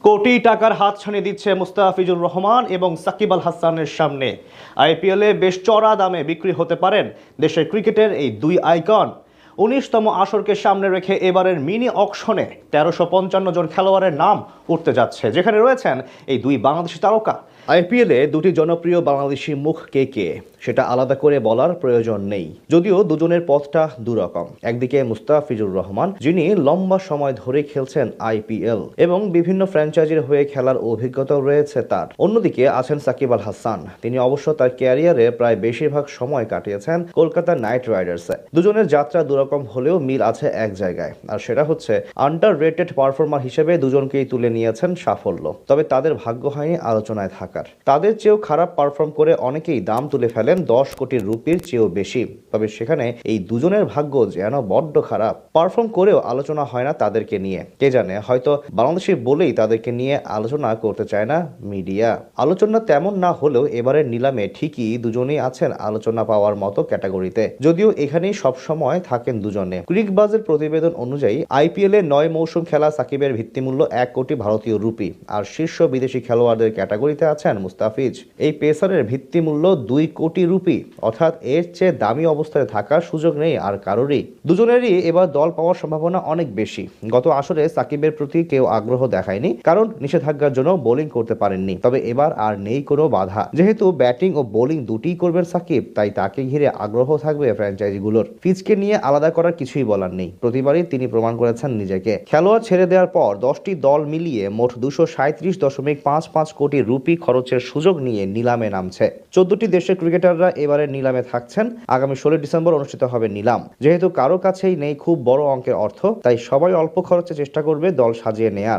কোটি টাকার হাতছানি দিচ্ছে মুস্তাফিজুর রহমান এবং সাকিব আল হাসানের সামনে। আইপিএলে বেশ চড়া দামে বিক্রি হতে পারেন দেশের ক্রিকেটের এই দুই আইকন। ১৯তম আসরকে সামনে রেখে এবারের মিনি অকশনে ১৩৫৫ জন খেলোয়াড়ের নাম উঠতে যাচ্ছে, যেখানে রয়েছেন এই দুই বাংলাদেশি তারকা। আইপিএলে দুটি জনপ্রিয় বাংলাদেশি মুখ কে কে সেটা আলাদা করে বলার প্রয়োজন নেই, যদিও দুজনের পথটা দুরকম। একদিকে মুস্তাফিজুর রহমান, যিনি লম্বা সময় ধরে খেলছেন আইপিএল এবং বিভিন্ন ফ্র্যাঞ্চাইজির হয়ে খেলার অভিজ্ঞতাও রয়েছে তার। অন্যদিকে আছেন সাকিব আল হাসান, তিনি অবশ্য তার ক্যারিয়ারে প্রায় বেশিরভাগ সময় কাটিয়েছেন কলকাতা নাইট রাইডার্সে। দুজনের যাত্রা দুরকম হলেও মিল আছে এক জায়গায়, আর সেটা হচ্ছে আন্ডার রেটেড পারফর্মার হিসেবে দুজনকেই তুলে নিয়েছেন সাফল্য। তবে তাদের ভাগ্য হয়নি আলোচনায় থাকার। তাদের চেয়েও খারাপ পারফর্ম করে অনেকেই দাম তুলে ফেলেন 10 কোটি রুপির চেয়েও বেশি। তবে সেখানে এই দুজনের ভাগ্য যেন বড্ড খারাপ, পারফর্ম করেও আলোচনা হয় না তাদেরকে নিয়ে। কে জানে, হয়তো বাংলাদেশি বলেই তাদেরকে নিয়ে আলোচনা করতে চায় না মিডিয়া। আলোচনা তেমন না হলেও এবারের নিলামে ঠিকই দুজনেই আছেন আলোচনা পাওয়ার মতো ক্যাটাগরিতে, যদিও এখানেই সবসময় থাকেন দুজনে। ক্রিকবাজের প্রতিবেদন অনুযায়ী আইপিএল এ 9 মৌসুম খেলা সাকিবের ভিত্তিমূল্য 1 কোটি ভারতীয় রুপি, আর শীর্ষ বিদেশি খেলোয়াড়দের ক্যাটাগরিতে আছেন মুস্তাফিজ। এই পেসারের ভিত্তিমূল্য 2 কোটি রুপি, অর্থাৎ এর চেয়ে দামি অবস্থায় থাকার সুযোগ নেই আর কারোরই। দুজনেরই এবার দল পাওয়ার সম্ভাবনা অনেক বেশি। গত আসরে সাকিবের প্রতি কেউ আগ্রহ দেখায়নি, কারণ নিষেধাজ্ঞার জন্য বোলিং করতে পারেননি। তবে এবার আর নেই কোনো বাধা, যেহেতু ব্যাটিং ও বোলিং দুটিই করবেন সাকিব, তাই তাকে ঘিরে আগ্রহ থাকবে ফ্র্যাঞ্চাইজিগুলোর। ফিজকে নিয়ে আলাদা করার কিছুই বলার নেই, প্রতিবারই তিনি প্রমাণ করেছেন নিজেকে। খেলোয়াড় ছেড়ে দেওয়ার পর 10টি দল মিলিয়ে মোট 237.55 কোটি রুপি খরচের সুযোগ নিয়ে নিলামে নামছে। 14টি দেশের ক্রিকেটাররা এবারে নিলামে থাকছেন। আগামী 16 ডিসেম্বর অনুষ্ঠিত হবে নিলাম। যেহেতু কারো কাছেই নেই খুব বড় অঙ্কের অর্থ, তাই সবাই অল্প খরচে চেষ্টা করবে দল সাজিয়ে নেয়ার।